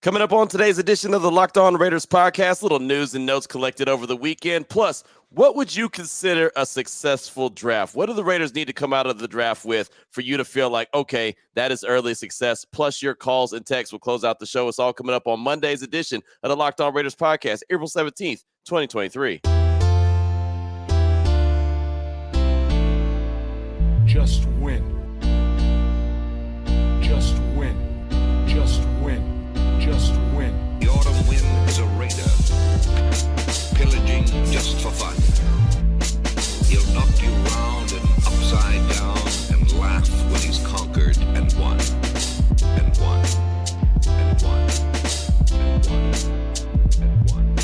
Coming up on today's edition of the Locked On Raiders podcast, little news and notes collected over the weekend. Plus, what would you consider a successful draft? What do the Raiders need to come out of the draft with for you to feel like, okay, that is early success? Plus, your calls and texts will close out the show. It's all coming up on Monday's edition of the Locked On Raiders podcast, April 17th, 2023. Just win. Just win. Just win. Just win. The autumn wind is a raider, pillaging just for fun. He'll knock you round and upside down and laugh when he's conquered and won, and won, and won, and won, and won.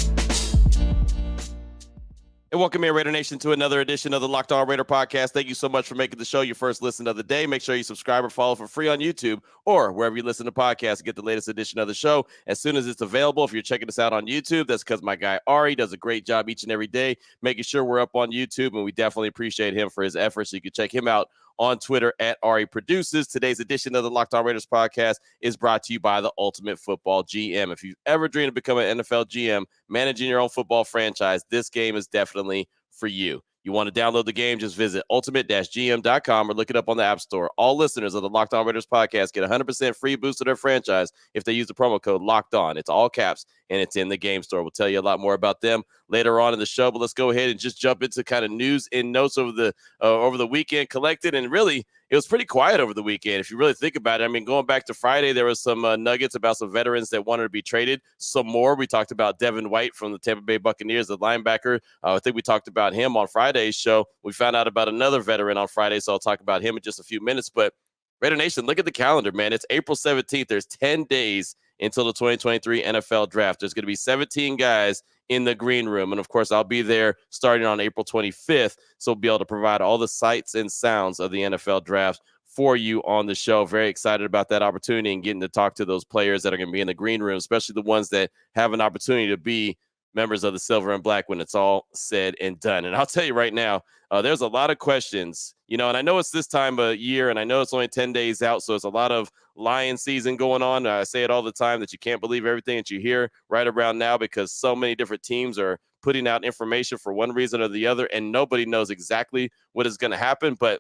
And welcome in, Raider Nation, to another edition of the Locked On Raider podcast. Thank you so much for making the show your first listen of the day. Make sure you subscribe or follow for free on YouTube or wherever you listen to podcasts to get the latest edition of the show as soon as it's available. If you're checking us out on YouTube, that's because my guy Ari does a great job each and every day making sure we're up on YouTube, and we definitely appreciate him for his efforts. So you can check him out on Twitter at Ari Produces. Today's edition of the Locked On Raiders podcast is brought to you by the Ultimate Football GM. If you've ever dreamed of becoming an NFL GM, managing your own football franchise, this game is definitely for you. You want to download the game, just visit ultimate-gm.com or look it up on the App Store. All listeners of the Locked On Raiders podcast get 100% free boost to their franchise if they use the promo code Locked On. It's all caps, and it's in the game store. We'll tell you a lot more about them later on in the show, but let's go ahead and just jump into kind of news and notes over the weekend collected. And really, it was pretty quiet over the weekend. If you really think about it, I mean, going back to Friday, there was some nuggets about some veterans that wanted to be traded. Some more. We talked about Devin White from the Tampa Bay Buccaneers, the linebacker. I think we talked about him on Friday's show. We found out about another veteran on Friday, so I'll talk about him in just a few minutes. But Raider Nation, look at the calendar, man. It's April 17th. There's 10 days until the 2023 NFL draft. There's going to be 17 guys in the green room. And of course, I'll be there starting on April 25th. So we'll be able to provide all the sights and sounds of the NFL draft for you on the show. Very excited about that opportunity and getting to talk to those players that are going to be in the green room, especially the ones that have an opportunity to be members of the Silver and Black when it's all said and done. And I'll tell you right now, there's a lot of questions, and I know it's this time of year, and I know it's only 10 days out, so it's a lot of lion season going on. I say it all the time that you can't believe everything that you hear right around now because so many different teams are putting out information for one reason or the other, and nobody knows exactly what is going to happen. But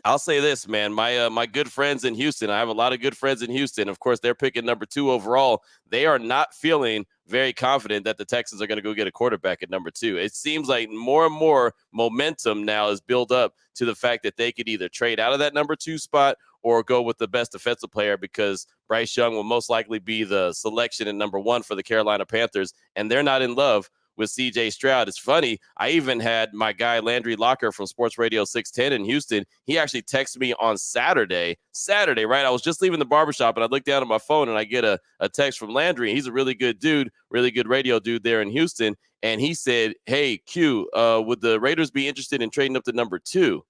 I'll say this, man, my good friends in Houston, I have a lot of good friends in Houston. Of course, they're picking number 2 overall. They are not feeling very confident that the Texans are going to go get a quarterback at number 2. It seems like more and more momentum now is built up to the fact that they could either trade out of that number 2 spot or go with the best defensive player because Bryce Young will most likely be the selection at number 1 for the Carolina Panthers, and they're not in love with C.J. Stroud. It's funny. I even had my guy Landry Locker from Sports Radio 610 in Houston. He actually texted me on Saturday, right? I was just leaving the barbershop and I looked down at my phone and I get a text from Landry. He's a really good dude, really good radio dude there in Houston. And he said, hey, Q, would the Raiders be interested in trading up to number 2?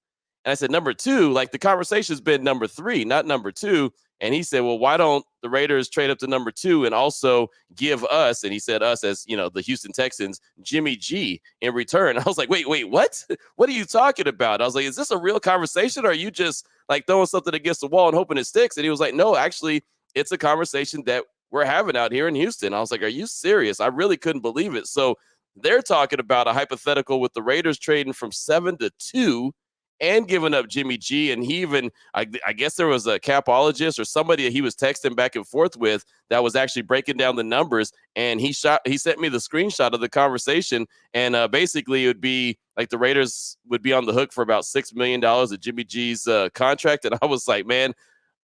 And I said, number 2, like the conversation's been number 3, not number 2. And he said, well, why don't the Raiders trade up to number 2 and also give us, and he said us as, the Houston Texans, Jimmy G in return. I was like, wait, what? What are you talking about? I was like, is this a real conversation or are you just like throwing something against the wall and hoping it sticks? And he was like, no, actually, it's a conversation that we're having out here in Houston. I was like, are you serious? I really couldn't believe it. So they're talking about a hypothetical with the Raiders trading from 7 to 2 and giving up Jimmy G. And he even, I guess there was a capologist or somebody that he was texting back and forth with that was actually breaking down the numbers. And he sent me the screenshot of the conversation. And basically it would be like the Raiders would be on the hook for about $6 million of Jimmy G's contract. And I was like, man,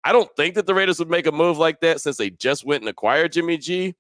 I don't think that the Raiders would make a move like that since they just went and acquired Jimmy G.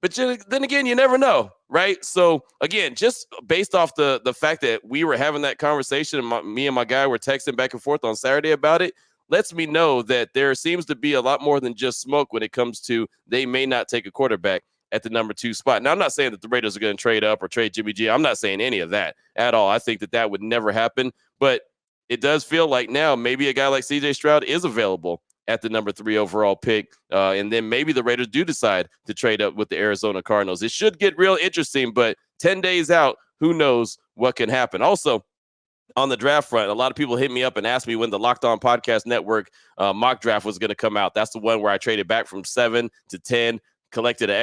But then again, you never know, right? So, again, just based off the fact that we were having that conversation and me and my guy were texting back and forth on Saturday about it, lets me know that there seems to be a lot more than just smoke when it comes to they may not take a quarterback at the number 2 spot. Now, I'm not saying that the Raiders are going to trade up or trade Jimmy G. I'm not saying any of that at all. I think that would never happen. But it does feel like now maybe a guy like C.J. Stroud is available at the number 3 overall pick. And then maybe the Raiders do decide to trade up with the Arizona Cardinals. It should get real interesting, but 10 days out, who knows what can happen. Also, on the draft front, a lot of people hit me up and asked me when the Locked On Podcast Network mock draft was going to come out. That's the one where I traded back from 7 to 10. collected an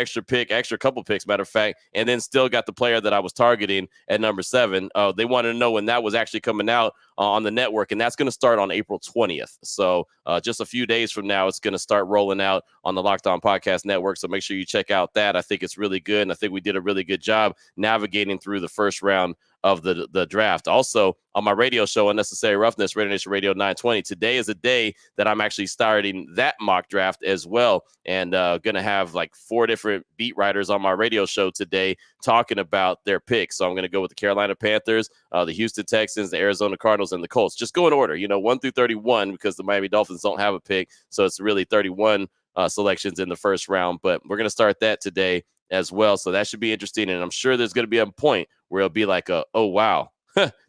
extra couple picks, matter of fact, and then still got the player that I was targeting at number 7. They wanted to know when that was actually coming out on the network, and that's going to start on April 20th. So just a few days from now, it's going to start rolling out on the Locked On Podcast Network. So make sure you check out that. I think it's really good, and I think we did a really good job navigating through the first round of the draft. Also, on my radio show, Unnecessary Roughness, Radio Nation Radio 920, today is a day that I'm actually starting that mock draft as well, and going to have like 4 different beat writers on my radio show today talking about their picks. So I'm going to go with the Carolina Panthers, the Houston Texans, the Arizona Cardinals, and the Colts. Just go in order, 1 through 31, because the Miami Dolphins don't have a pick, so it's really 31 selections in the first round. But we're going to start that today as well, so that should be interesting, and I'm sure there's going to be a point where it'll be like oh wow,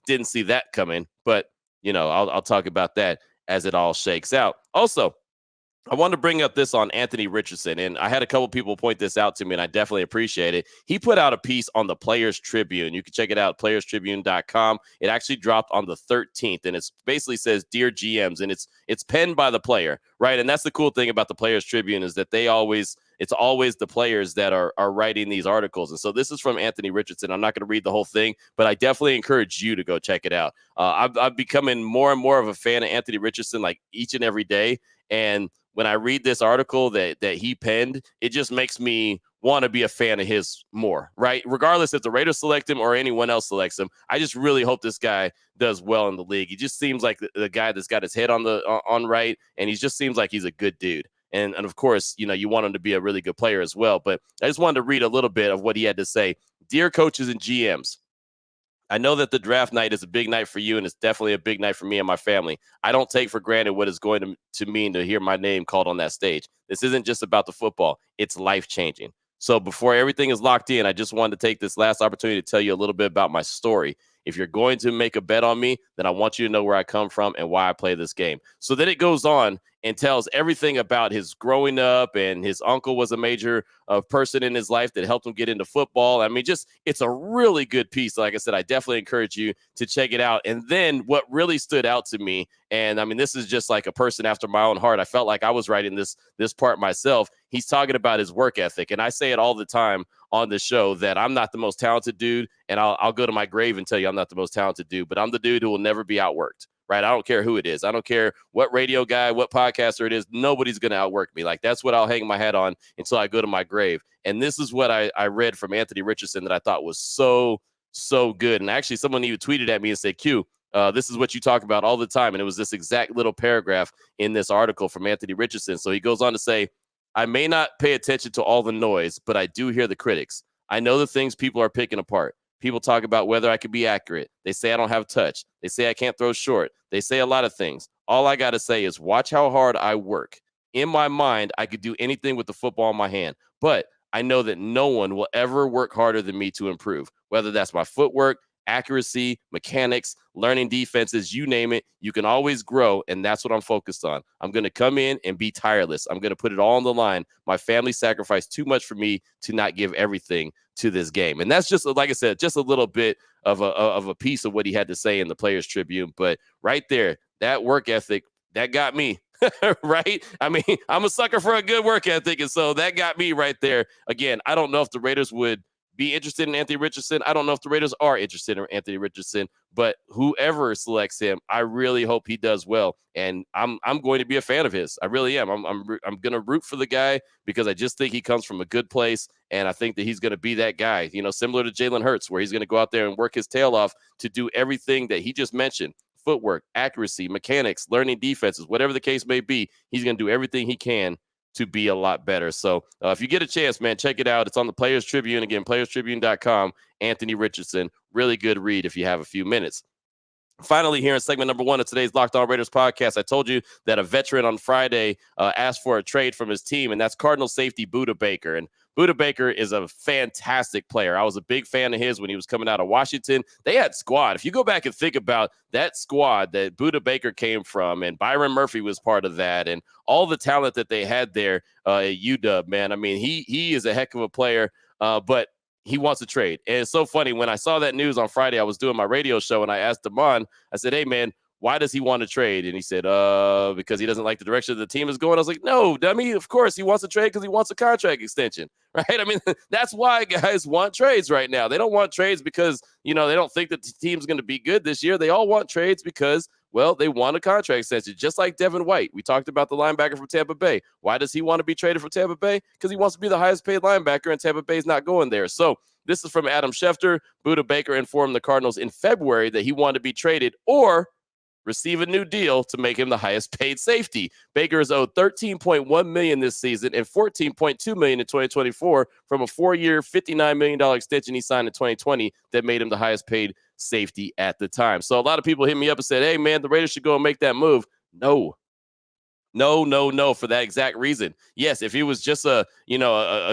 didn't see that coming. But I'll talk about that as it all shakes out. Also, I wanted to bring up this on Anthony Richardson, and I had a couple people point this out to me, and I definitely appreciate it. He put out a piece on the Players Tribune. You can check it out, playerstribune.com. It actually dropped on the 13th, and it basically says, "Dear GMs," and it's penned by the player, right? And that's the cool thing about the Players Tribune, is that it's always the players that are writing these articles. And so this is from Anthony Richardson. I'm not going to read the whole thing, but I definitely encourage you to go check it out. I'm becoming more and more of a fan of Anthony Richardson, like each and every day. And when I read this article that he penned, it just makes me want to be a fan of his more, right? Regardless if the Raiders select him or anyone else selects him, I just really hope this guy does well in the league. He just seems like the guy that's got his head on right, and he just seems like he's a good dude. And of course, you want him to be a really good player as well. But I just wanted to read a little bit of what he had to say. "Dear coaches and GMs, I know that the draft night is a big night for you, and it's definitely a big night for me and my family. I don't take for granted what it's going to mean to hear my name called on that stage. This isn't just about the football. It's life-changing. So before everything is locked in, I just wanted to take this last opportunity to tell you a little bit about my story. If you're going to make a bet on me, then I want you to know where I come from and why I play this game." So then it goes on and tells everything about his growing up, and his uncle was a major person in his life that helped him get into football. I mean, it's a really good piece. Like I said, I definitely encourage you to check it out. And then what really stood out to me, and I mean, this is just like a person after my own heart. I felt like I was writing this part myself. He's talking about his work ethic. And I say it all the time on the show that I'm not the most talented dude, and I'll go to my grave and tell you I'm not the most talented dude, but I'm the dude who will never be outworked. Right? I don't care who it is. I don't care what radio guy, what podcaster it is. Nobody's going to outwork me. Like, that's what I'll hang my hat on until I go to my grave. And this is what I read from Anthony Richardson that I thought was so, so good. And actually, someone even tweeted at me and said, "Q, this is what you talk about all the time." And it was this exact little paragraph in this article from Anthony Richardson. So he goes on to say, "I may not pay attention to all the noise, but I do hear the critics. I know the things people are picking apart. People talk about whether I could be accurate. They say I don't have touch. They say I can't throw short. They say a lot of things. All I got to say is watch how hard I work. In my mind, I could do anything with the football in my hand, but I know that no one will ever work harder than me to improve, whether that's my footwork, accuracy, mechanics, learning defenses, you name it. You can always grow, and that's what I'm focused on. I'm going to come in and be tireless. I'm going to put it all on the line. My family sacrificed too much for me to not give everything to this game." And that's just, like I said, just a little bit of a piece of what he had to say in the Players Tribune. But right there, that work ethic, that got me. Right? I mean, I'm a sucker for a good work ethic, and so that got me right there. Again, I don't know if the Raiders would be interested in Anthony Richardson. I don't know if the Raiders are interested in Anthony Richardson, but whoever selects him, I really hope he does well. And I'm going to be a fan of his. I really am. I'm going to root for the guy because I just think he comes from a good place, and I think that he's going to be that guy, similar to Jalen Hurts, where he's going to go out there and work his tail off to do everything that he just mentioned. Footwork, accuracy, mechanics, learning defenses, whatever the case may be, he's going to do everything he can to be a lot better. So if you get a chance, man, check it out. It's on the Players Tribune. Again, playerstribune.com. Anthony Richardson. Really good read if you have a few minutes. Finally, here in segment number 1 of today's Locked On Raiders podcast, I told you that a veteran on Friday asked for a trade from his team, and that's Cardinal safety Budda Baker. And Budda Baker is a fantastic player. I was a big fan of his when he was coming out of Washington. They had squad. If you go back and think about that squad that Budda Baker came from, and Byron Murphy was part of that, and all the talent that they had there at UW, man, I mean, he is a heck of a player, but he wants a trade. And it's so funny. When I saw that news on Friday, I was doing my radio show, and I asked Damon, I said, "Hey, man, why does he want to trade? And he said, because he doesn't like the direction the team is going. I was like, no, dummy. Of course he wants to trade because he wants a contract extension, right? I mean, that's why guys want trades right now. They don't want trades because, they don't think that the team's going to be good this year. They all want trades because, well, they want a contract extension, just like Devin White. We talked about the linebacker from Tampa Bay. Why does he want to be traded from Tampa Bay? Because he wants to be the highest paid linebacker, and Tampa Bay's not going there. So this is from Adam Schefter. Budda Baker informed the Cardinals in February that he wanted to be traded or receive a new deal to make him the highest paid safety. Baker is owed $13.1 million this season and $14.2 million in 2024 from a 4-year, $59 million extension he signed in 2020 that made him the highest paid safety at the time. So a lot of people hit me up and said, hey, man, the Raiders should go and make that move. No, for that exact reason. Yes, if he was just a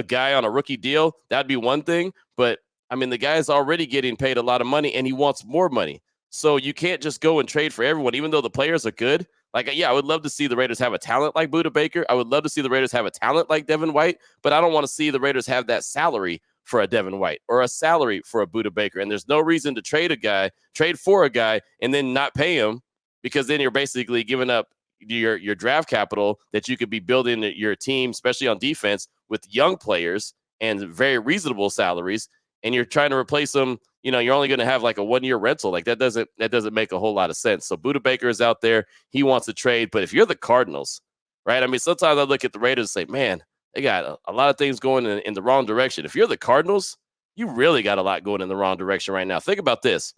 guy on a rookie deal, that'd be one thing. But, I mean, the guy's already getting paid a lot of money, and he wants more money. So you can't just go and trade for everyone, even though the players are good. Like, yeah, I would love to see the Raiders have a talent like Budda Baker. I would love to see the Raiders have a talent like Devin White, but I don't want to see the Raiders have that salary for a Devin White or a salary for a Budda Baker. And there's no reason to trade for a guy and then not pay him, because then you're basically giving up your draft capital that you could be building your team, especially on defense, with young players and very reasonable salaries. And you're trying to replace them. You're only going to have like a 1-year rental. Like that doesn't make a whole lot of sense. So Budda Baker is out there. He wants to trade. But if you're the Cardinals, right? I mean, sometimes I look at the Raiders and say, man, they got a lot of things going in the wrong direction. If you're the Cardinals, you really got a lot going in the wrong direction right now. Think about this.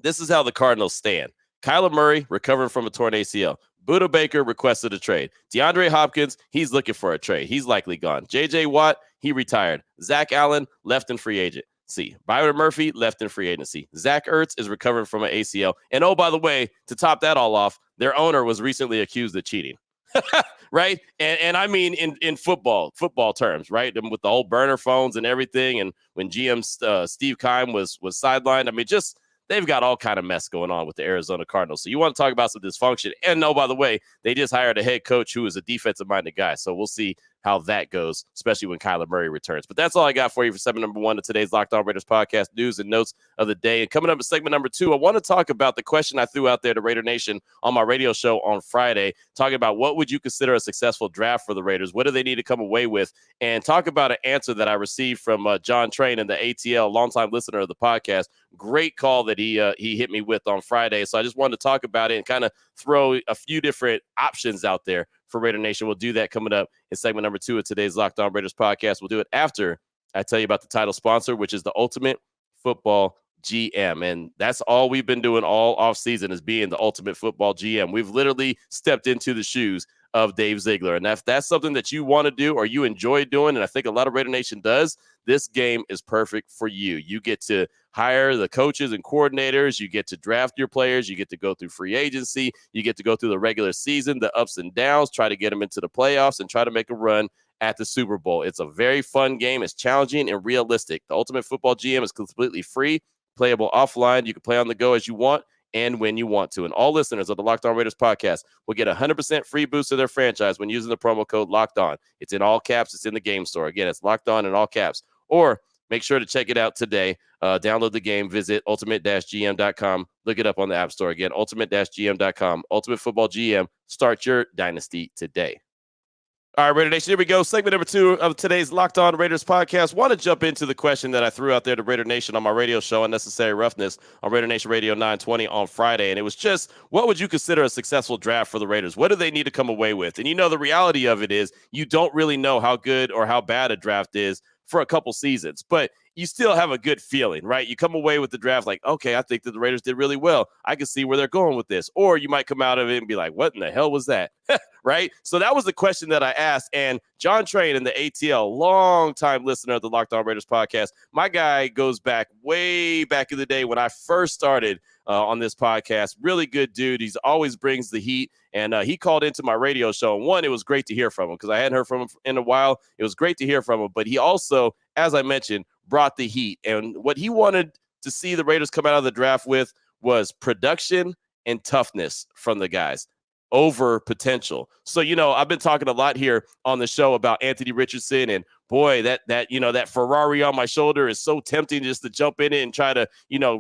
This is how the Cardinals stand. Kyler Murray recovering from a torn ACL. Budda Baker requested a trade. DeAndre Hopkins, he's looking for a trade. He's likely gone. J.J. Watt, he retired. Zach Allen, left in free agent. Byron Murphy, left in free agency. Zach Ertz is recovering from an ACL. And oh, by the way, to top that all off, their owner was recently accused of cheating. Right? And I mean in football terms, right? And with the whole burner phones and everything. And when GM Steve Keim was sidelined, I mean, just they've got all kind of mess going on with the Arizona Cardinals. So you want to talk about some dysfunction. And no, by the way, they just hired a head coach who is a defensive-minded guy. So we'll see how that goes, especially when Kyler Murray returns. But that's all I got for you for segment number 1 of today's Locked On Raiders podcast, news and notes of the day. And coming up in segment number 2, I want to talk about the question I threw out there to Raider Nation on my radio show on Friday, talking about what would you consider a successful draft for the Raiders? What do they need to come away with? And talk about an answer that I received from John Train in the ATL, longtime listener of the podcast. Great call that he hit me with on Friday. So I just wanted to talk about it and kind of throw a few different options out there for Raider Nation. We'll do that coming up in segment number 2 of today's Locked On Raiders podcast. We'll do it after I tell you about the title sponsor, which is the Ultimate Football GM. And that's all we've been doing all offseason, is being the Ultimate Football GM. We've literally stepped into the shoes of Dave Ziegler. And if that's something that you want to do or you enjoy doing, and I think a lot of Raider Nation does, this game is perfect for you. You get to hire the coaches and coordinators. You get to draft your players. You get to go through free agency. You get to go through the regular season, the ups and downs, try to get them into the playoffs and try to make a run at the Super Bowl. It's a very fun game. It's challenging and realistic. The Ultimate Football GM is completely free, playable offline. You can play on the go as you want and when you want to. And all listeners of the Locked On Raiders podcast will get a 100% free boost to their franchise when using the promo code Locked On. It's in all caps. It's in the game store. Again, it's Locked On in all caps. Or make sure to check it out today. Download the game. Visit ultimate-gm.com. Look it up on the App Store. Again, ultimate-gm.com. Ultimate Football GM. Start your dynasty today. All right, Raider Nation, here we go. Segment number 2 of today's Locked On Raiders podcast. Want to jump into the question that I threw out there to Raider Nation on my radio show, Unnecessary Roughness, on Raider Nation Radio 920 on Friday. And it was just, what would you consider a successful draft for the Raiders? What do they need to come away with? And the reality of it is you don't really know how good or how bad a draft is for a couple seasons, but you still have a good feeling, right? You come away with the draft like, okay, I think that the Raiders did really well. I can see where they're going with this. Or you might come out of it and be like, what in the hell was that? Right? So that was the question that I asked. And John Train in the ATL, long-time listener of the Locked On Raiders podcast, my guy goes back way back in the day when I first started on this podcast. Really good dude. He's always brings the heat. And he called into my radio show. And one, it was great to hear from him because I hadn't heard from him in a while. It was great to hear from him. But he also, as I mentioned, brought the heat. And what he wanted to see the Raiders come out of the draft with was production and toughness from the guys over potential. So, I've been talking a lot here on the show about Anthony Richardson, and boy, that Ferrari on my shoulder is so tempting just to jump in it and try to,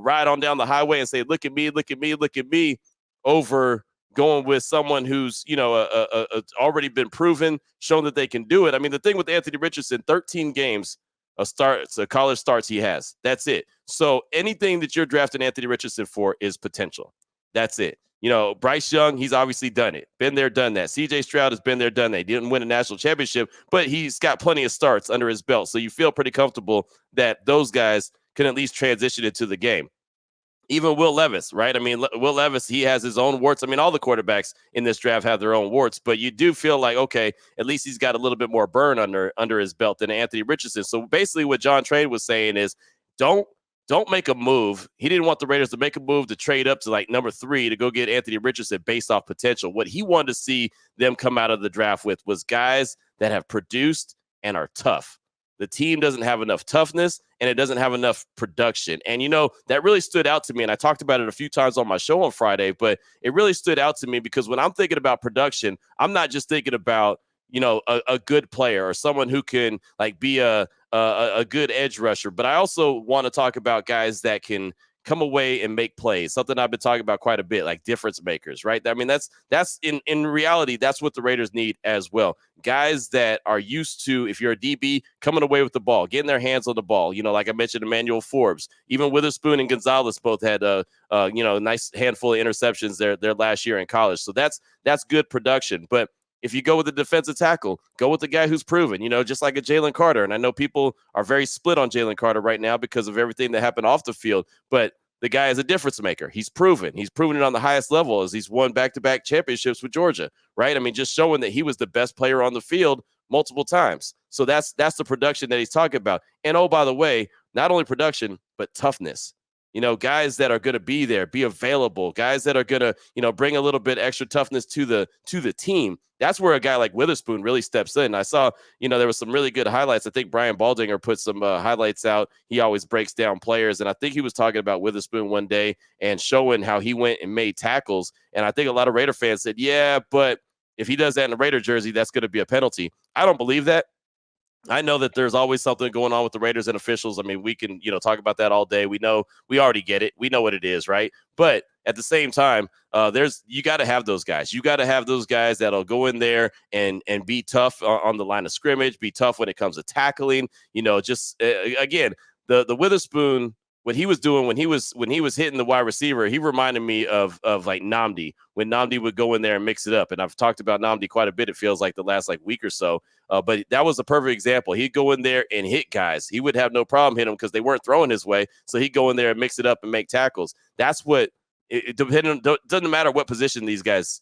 ride on down the highway and say, look at me, look at me, look at me. over going with someone who's, already been proven, shown that they can do it. I mean, the thing with Anthony Richardson, 13 games, college starts he has. That's it. So anything that you're drafting Anthony Richardson for is potential. That's it. Bryce Young, he's obviously done it. Been there, done that. CJ Stroud has been there, done that. He didn't win a national championship, but he's got plenty of starts under his belt. So you feel pretty comfortable that those guys can at least transition into the game. Even Will Levis, right? I mean, Will Levis, he has his own warts. I mean, all the quarterbacks in this draft have their own warts, but you do feel like, okay, at least he's got a little bit more burn under his belt than Anthony Richardson. So basically what John Train was saying is don't make a move. He didn't want the Raiders to make a move to trade up to like number 3 to go get Anthony Richardson based off potential. What he wanted to see them come out of the draft with was guys that have produced and are tough. The team doesn't have enough toughness and it doesn't have enough production. And, that really stood out to me. And I talked about it a few times on my show on Friday, but it really stood out to me because when I'm thinking about production, I'm not just thinking about, a good player or someone who can like be a good edge rusher. But I also want to talk about guys that can come away and make plays, something I've been talking about quite a bit, like difference makers, right? I mean, that's in reality, that's what the Raiders need as well. Guys that are used to, if you're a DB, coming away with the ball, getting their hands on the ball. Like I mentioned, Emmanuel Forbes, even Witherspoon and Gonzalez both had a nice handful of interceptions their last year in college. So that's good production. But if you go with a defensive tackle, go with the guy who's proven, just like a Jalen Carter. And I know people are very split on Jalen Carter right now because of everything that happened off the field. But the guy is a difference maker. He's proven. He's proven it on the highest level as he's won back-to-back championships with Georgia, right? I mean, just showing that he was the best player on the field multiple times. So that's the production that he's talking about. And, oh, by the way, not only production, but toughness. Guys that are going to be there, be available, guys that are going to, bring a little bit extra toughness to the team. That's where a guy like Witherspoon really steps in. I saw, there was some really good highlights. I think Brian Baldinger put some highlights out. He always breaks down players. And I think he was talking about Witherspoon one day and showing how he went and made tackles. And I think a lot of Raider fans said, yeah, but if he does that in a Raider jersey, that's going to be a penalty. I don't believe that. I know that there's always something going on with the Raiders and officials. I mean, we can, talk about that all day. We already get it. We know what it is, right? But at the same time, you got to have those guys. You got to have those guys that'll go in there and be tough on the line of scrimmage, be tough when it comes to tackling. Again, the Witherspoon, what he was doing when he was hitting the wide receiver, he reminded me of like Nnamdi, when Nnamdi would go in there and mix it up. And I've talked about Nnamdi quite a bit. It feels like the last week or so. But that was a perfect example. He'd go in there and hit guys. He would have no problem hitting them because they weren't throwing his way. So he'd go in there and mix it up and make tackles. That's what it doesn't matter what position these guys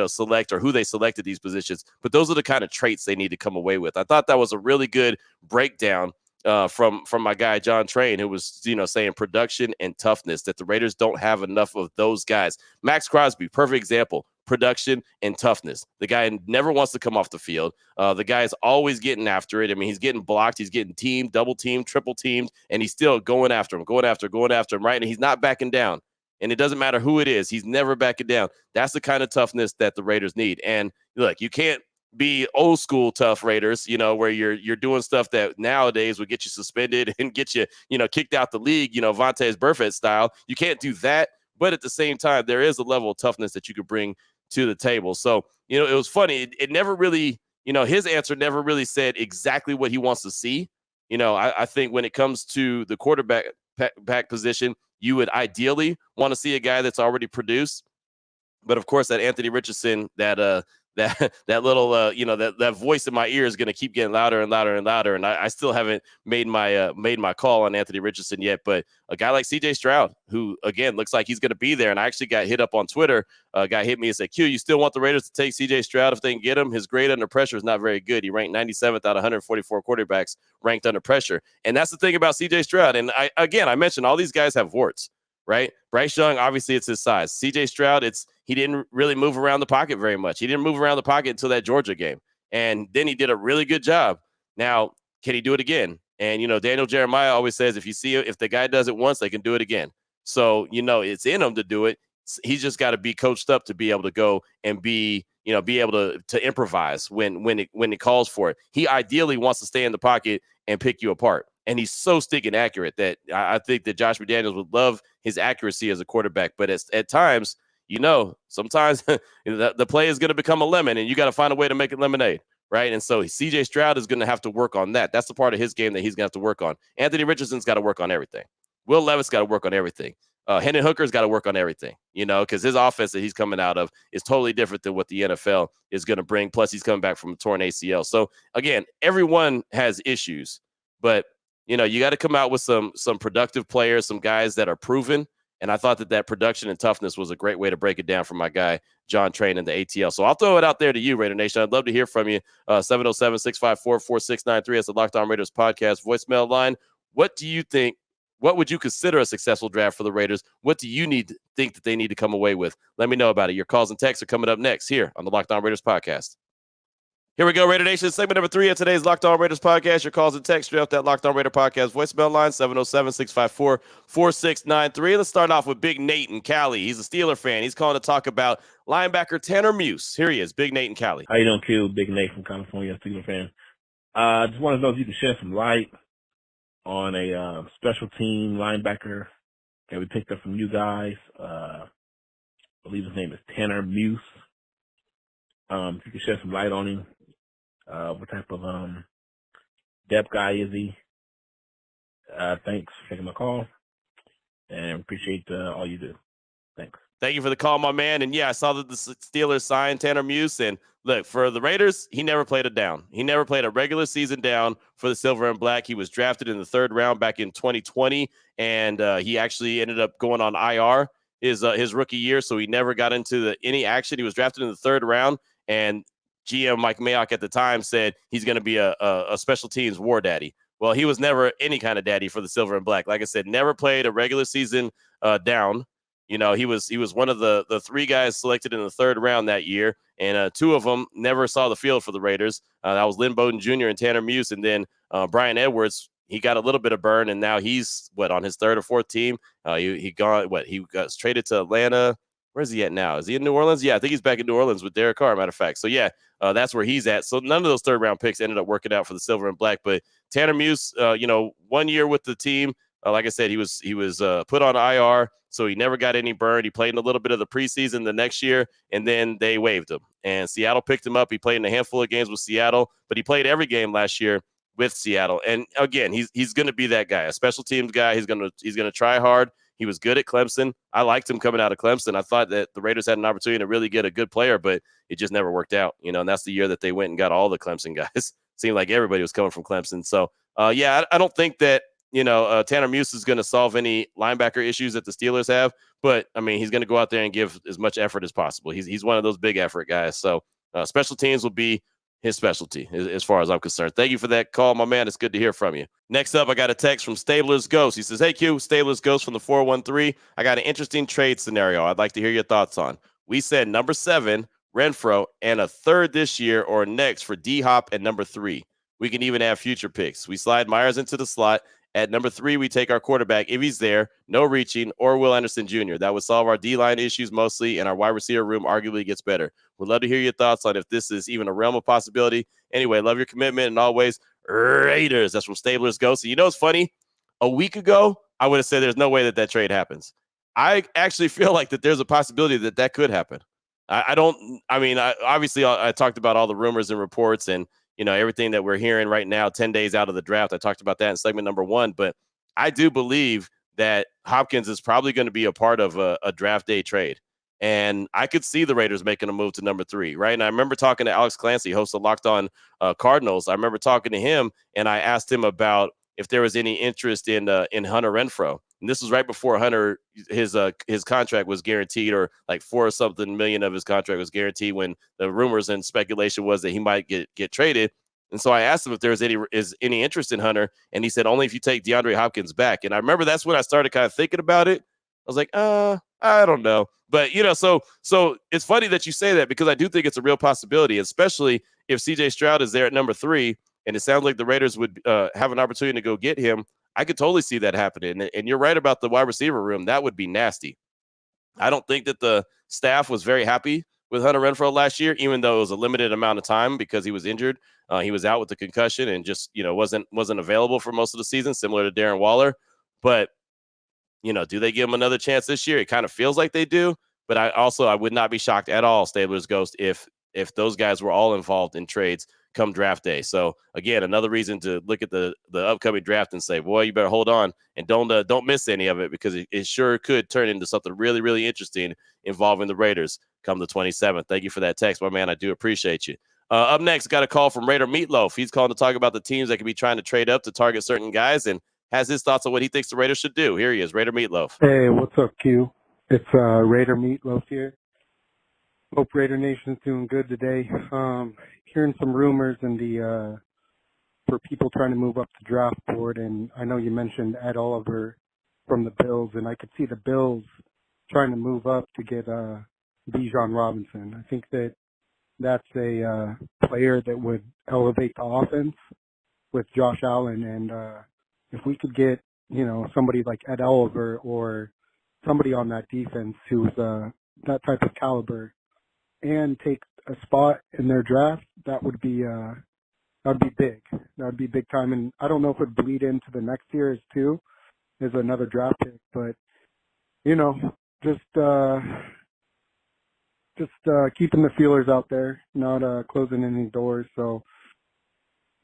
select or who they selected these positions. But those are the kind of traits they need to come away with. I thought that was a really good breakdown from my guy John Train, who was saying production and toughness, that the Raiders don't have enough of those guys. Max Crosby, perfect example. Production and toughness. The guy never wants to come off the field. The guy is always getting after it. I mean, he's getting blocked, he's getting teamed, double teamed, triple teamed, and he's still going after him, right? And he's not backing down. And it doesn't matter who it is. He's never backing down. That's the kind of toughness that the Raiders need. And look, you can't be old school tough Raiders, where you're doing stuff that nowadays would get you suspended and get you, kicked out the league, Vontaze Burfict style. You can't do that. But at the same time, there is a level of toughness that you could bring to the table. So, it was funny. It never really, his answer never really said exactly what he wants to see. I think when it comes to the quarterback back position, you would ideally want to see a guy that's already produced. But of course, that Anthony Richardson, that little that voice in my ear is going to keep getting louder and louder and louder. And I still haven't made my call on Anthony Richardson yet. But a guy like CJ Stroud, who again looks like he's going to be there, and I actually got hit up on Twitter. A guy hit me and said, "Q, you still want the Raiders to take CJ Stroud if they can get him? His grade under pressure is not very good. He ranked 97th out of 144 quarterbacks ranked under pressure." And that's the thing about CJ Stroud. And I mentioned all these guys have warts. Right? Bryce Young, obviously it's his size. CJ Stroud, he didn't really move around the pocket very much. He didn't move around the pocket until that Georgia game. And then he did a really good job. Now, can he do it again? And, Daniel Jeremiah always says, if the guy does it once, they can do it again. So, it's in him to do it. He's just got to be coached up to be able to go and be able to improvise when it calls for it. He ideally wants to stay in the pocket and pick you apart. And he's so sticking accurate that I think that Josh McDaniels would love his accuracy as a quarterback. But at times, sometimes the play is going to become a lemon, and you got to find a way to make it lemonade, right? And so CJ Stroud is going to have to work on that. That's the part of his game that he's going to have to work on. Anthony Richardson's got to work on everything. Will Levis got to work on everything. Hendon Hooker's got to work on everything, because his offense that he's coming out of is totally different than what the NFL is going to bring. Plus, he's coming back from a torn ACL. So, again, everyone has issues, but, you got to come out with some productive players, some guys that are proven. And I thought that production and toughness was a great way to break it down for my guy, John Train, in the ATL. So I'll throw it out there to you, Raider Nation. I'd love to hear from you. 707-654-4693. That's the Locked On Raiders podcast voicemail line. What do you think? What would you consider a successful draft for the Raiders? What do you think that they need to come away with? Let me know about it. Your calls and texts are coming up next here on the Locked On Raiders podcast. Here we go, Raider Nation. Segment number 3 of today's Locked On Raiders podcast. Your calls and texts are off that Locked On Raider podcast voicemail line, 707-654-4693. Let's start off with Big Nate in Cali. He's a Steeler fan. He's calling to talk about linebacker Tanner Muse. Here he is, Big Nate in Cali. How you doing, Q? Big Nate from California, Steeler fan. Just wanted to know if you could shed some light on a special team linebacker that we picked up from you guys. I believe his name is Tanner Muse. If you could shed some light on him. What type of depth guy is he? Thanks for taking my call, and appreciate all you do. Thanks. Thank you for the call, my man. And yeah, I saw that the Steelers signed Tanner Muse. And look, for the Raiders, he never played a down. He never played a regular season down for the Silver and Black. He was drafted in the 3rd round back in 2020, and he actually ended up going on IR his rookie year, so he never got into any action. He was drafted in the 3rd round, and GM Mike Mayock at the time said he's going to be a special teams war daddy. Well, he was never any kind of daddy for the Silver and Black. Like I said, never played a regular season down. He was one of the 3 guys selected in the 3rd round that year, and 2 of them never saw the field for the Raiders. That was Lynn Bowden Jr. and Tanner Muse, and then Brian Edwards. He got a little bit of burn, and now he's on his 3rd or 4th team. He got traded to Atlanta. Where's he at now? Is he in New Orleans? Yeah, I think he's back in New Orleans with Derek Carr, matter of fact. So, yeah, that's where he's at. So none of those 3rd-round picks ended up working out for the Silver and Black. But Tanner Muse, 1 year with the team, like I said, he was put on IR, so he never got any burn. He played in a little bit of the preseason the next year, and then they waived him. And Seattle picked him up. He played in a handful of games with Seattle, but he played every game last year with Seattle. And, again, he's going to be that guy, a special teams guy. He's going to try hard. He was good at Clemson. I liked him coming out of Clemson. I thought that the Raiders had an opportunity to really get a good player, but it just never worked out. And that's the year that they went and got all the Clemson guys. Seemed like everybody was coming from Clemson. So, I don't think that, Tanner Muse is going to solve any linebacker issues that the Steelers have, but, I mean, he's going to go out there and give as much effort as possible. He's one of those big effort guys. So, special teams will be his specialty as far as I'm concerned. Thank you for that call, my man. It's good to hear from you. Next up, I got a text from Stabler's Ghost. He says, hey, Q, Stabler's Ghost from the 413. I got an interesting trade scenario I'd like to hear your thoughts on. We said number 7, Renfro, and a 3rd this year or next for D-Hop and number 3. We can even have future picks. We slide Myers into the slot. At number 3, we take our quarterback if he's there, no reaching, or Will Anderson Jr. That would solve our D-line issues mostly, and our wide receiver room arguably gets better. Would love to hear your thoughts on if this is even a realm of possibility. Anyway, love your commitment, and always, Raiders. That's from Stabler's Ghost. And it's funny? A week ago, I would have said there's no way that trade happens. I actually feel like that there's a possibility that could happen. I talked about all the rumors and reports and everything that we're hearing right now, 10 days out of the draft. I talked about that in segment number 1, but I do believe that Hopkins is probably going to be a part of a draft day trade. And I could see the Raiders making a move to number 3, right? And I remember talking to Alex Clancy, host of Locked On Cardinals. I remember talking to him, and I asked him about if there was any interest in Hunter Renfro. And this was right before Hunter, his contract was guaranteed, or like $4-something million of his contract was guaranteed, when the rumors and speculation was that he might get traded. And so I asked him if there was any interest in Hunter, and he said only if you take DeAndre Hopkins back. And I remember that's when I started kind of thinking about it. I was like, I don't know. But, so it's funny that you say that, because I do think it's a real possibility, especially if CJ Stroud is there at number 3, and it sounds like the Raiders would have an opportunity to go get him. I could totally see that happening. And you're right about the wide receiver room. That would be nasty. I don't think that the staff was very happy with Hunter Renfro last year, even though it was a limited amount of time because he was injured. He was out with the concussion and just, wasn't available for most of the season, similar to Darren Waller. But, do they give him another chance this year? It kind of feels like they do. But I would not be shocked at all, Stabler's Ghost, if those guys were all involved in trades come draft day. So again, another reason to look at the upcoming draft and say, boy, you better hold on and don't miss any of it, because it sure could turn into something really, really interesting involving the Raiders come the 27th. Thank you for that text, my man. I do appreciate you. Up next, got a call from Raider Meatloaf. He's calling to talk about the teams that could be trying to trade up to target certain guys and has his thoughts on what he thinks the Raiders should do. Here he is, Raider Meatloaf. Hey, what's up, Q? It's Raider Meatloaf here. Hope Raider Nation's doing good today. Hearing some rumors in the for people trying to move up the draft board, and I know you mentioned Ed Oliver from the Bills, and I could see the Bills trying to move up to get Bijan Robinson. I think that's a player that would elevate the offense with Josh Allen, and if we could get somebody like Ed Oliver or somebody on that defense who's that type of caliber and take a spot in their draft, that would be big. That would be big time. And I don't know if it would bleed into the next year as another draft pick, but just keeping the feelers out there, not closing any doors. So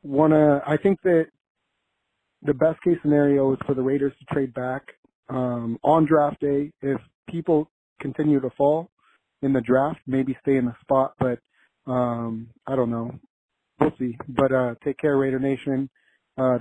I think that the best case scenario is for the Raiders to trade back on draft day. If people continue to fall in the draft, maybe stay in the spot, but I don't know. We'll see. But take care, Raider Nation.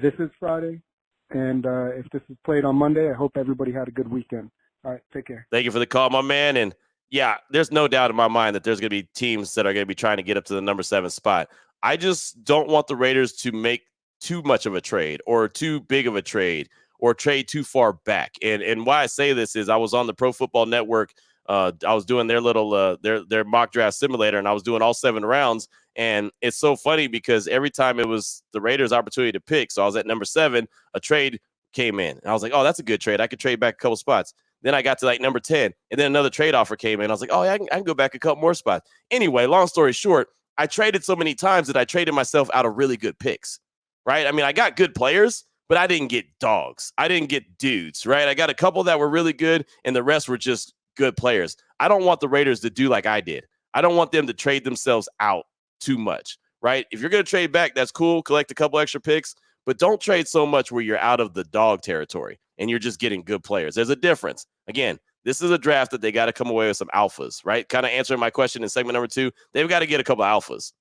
This is Friday, and if this is played on Monday, I hope everybody had a good weekend. All right, take care. Thank you for the call, my man. And yeah, there's no doubt in my mind that there's going to be teams that are going to be trying to get up to the number 7 spot. I just don't want the Raiders to make too much of a trade or too big of a trade or trade too far back. And why I say this is I was on the Pro Football Network. I was doing their little their mock draft simulator, and I was doing all 7 rounds. And it's so funny because every time it was the Raiders' opportunity to pick, so I was at number 7, a trade came in. And I was like, oh, that's a good trade. I could trade back a couple spots. Then I got to like number 10, and then another trade offer came in. I was like, oh, yeah, I can go back a couple more spots. Anyway, long story short, I traded so many times that I traded myself out of really good picks, right? I mean, I got good players, but I didn't get dogs. I didn't get dudes, right? I got a couple that were really good, and the rest were just good players. I don't want the Raiders to do like I did. I don't want them to trade themselves out too much, right? If you're going to trade back, that's cool. Collect a couple extra picks, but don't trade so much where you're out of the dog territory and you're just getting good players. There's a difference. Again, this is a draft that they got to come away with some alphas, right? Kind of answering my question in segment number 2, they've got to get a couple alphas.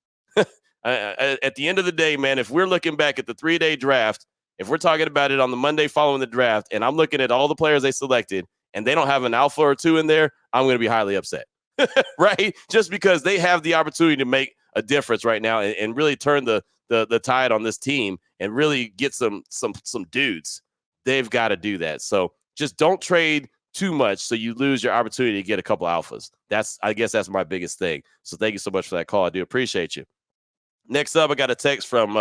At the end of the day, man, if we're looking back at the 3-day draft, if we're talking about it on the Monday following the draft, and I'm looking at all the players they selected, and they don't have an alpha or 2 in there, I'm going to be highly upset, right? Just because they have the opportunity to make a difference right now and really turn the tide on this team and really get some dudes. They've got to do that. So just don't trade too much so you lose your opportunity to get a couple alphas. I guess that's my biggest thing. So thank you so much for that call. I do appreciate you. Next up, I got a text from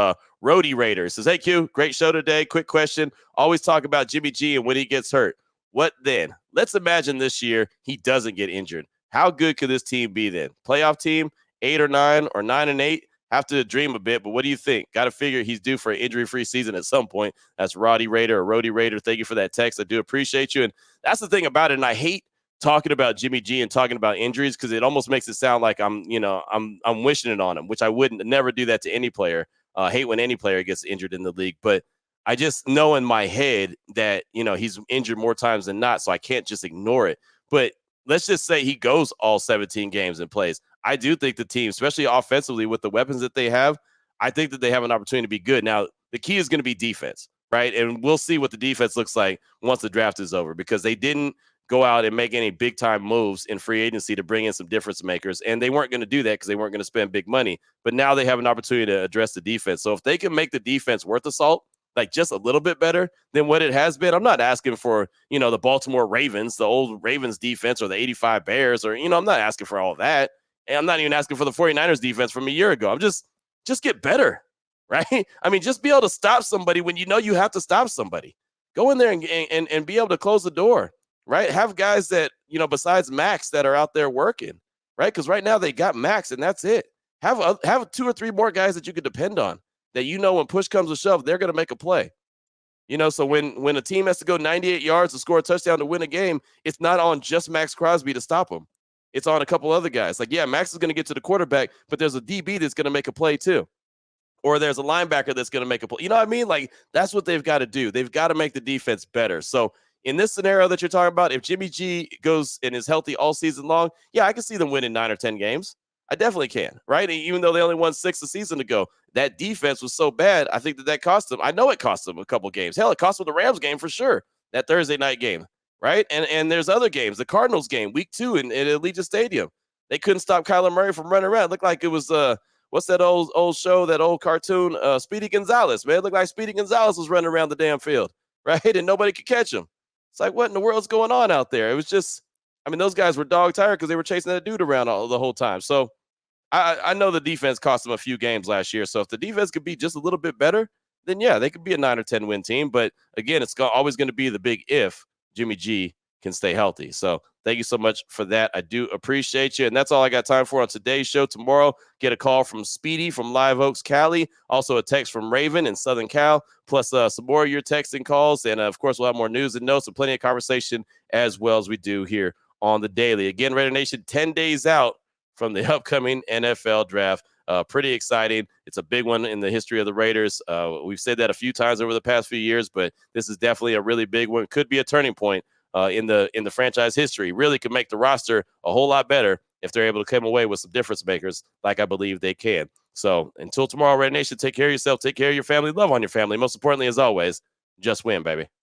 Roadie Raider. It says, hey, Q, great show today. Quick question. Always talk about Jimmy G and when he gets hurt. What then? Let's imagine this year he doesn't get injured. How good could this team be then? Playoff team, 8 or 9 or 9 and 8? Have to dream a bit, but what do you think? Got to figure he's due for an injury-free season at some point. That's Roddy Raider or Roadie Raider. Thank you for that text. I do appreciate you. And that's the thing about it. And I hate talking about Jimmy G and talking about injuries because it almost makes it sound like I'm wishing it on him, which I wouldn't never do that to any player. I hate when any player gets injured in the league, but I just know in my head that, he's injured more times than not, so I can't just ignore it. But let's just say he goes all 17 games and plays. I do think the team, especially offensively with the weapons that they have, I think that they have an opportunity to be good. Now, the key is going to be defense, right? And we'll see what the defense looks like once the draft is over because they didn't go out and make any big-time moves in free agency to bring in some difference makers, and they weren't going to do that because they weren't going to spend big money. But now they have an opportunity to address the defense. So if they can make the defense worth the salt, like just a little bit better than what it has been. I'm not asking for, the Baltimore Ravens, the old Ravens defense or the 85 Bears or, I'm not asking for all that. And I'm not even asking for the 49ers defense from a year ago. I'm just get better, right? I mean, just be able to stop somebody when you have to stop somebody. Go in there and be able to close the door, right? Have guys that, besides Max that are out there working, right? Because right now they got Max and that's it. Have 2 or 3 more guys that you could depend on. That when push comes to shove, they're going to make a play. So when a team has to go 98 yards to score a touchdown to win a game, it's not on just Max Crosby to stop them. It's on a couple other guys. Like, yeah, Max is going to get to the quarterback, but there's a DB that's going to make a play too. Or there's a linebacker that's going to make a play. You know what I mean? Like, that's what they've got to do. They've got to make the defense better. So in this scenario that you're talking about, if Jimmy G goes and is healthy all season long, yeah, I can see them winning 9 or 10 games. I definitely can, right? Even though they only won 6 a season ago, that defense was so bad. I think that cost them. I know it cost them a couple games. Hell, it cost them the Rams game for sure. That Thursday night game, right? And there's other games. The Cardinals game, week 2 in Allegiant Stadium. They couldn't stop Kyler Murray from running around. It looked like it was what's that old show, that old cartoon, Speedy Gonzalez, man. It looked like Speedy Gonzalez was running around the damn field, right? And nobody could catch him. It's like, what in the world's going on out there? It was just, I mean, those guys were dog tired because they were chasing that dude around the whole time. So I know the defense cost them a few games last year. So if the defense could be just a little bit better, then yeah, they could be a 9 or 10 win team. But again, it's always going to be the big if Jimmy G can stay healthy. So thank you so much for that. I do appreciate you. And that's all I got time for on today's show. Tomorrow, get a call from Speedy from Live Oaks, Cali. Also a text from Raven in Southern Cal, plus some more of your texting calls. And of course, we'll have more news and notes and plenty of conversation as well as we do here on the Daily. Again, Raider Nation, 10 days out from the upcoming NFL draft. Pretty exciting. It's a big one in the history of the Raiders. We've said that a few times over the past few years, but this is definitely a really big one. Could be a turning point in the franchise history. Really could make the roster a whole lot better if they're able to come away with some difference makers like I believe they can. So until tomorrow, Raider Nation, take care of yourself, take care of your family, love on your family. Most importantly, as always, just win, baby.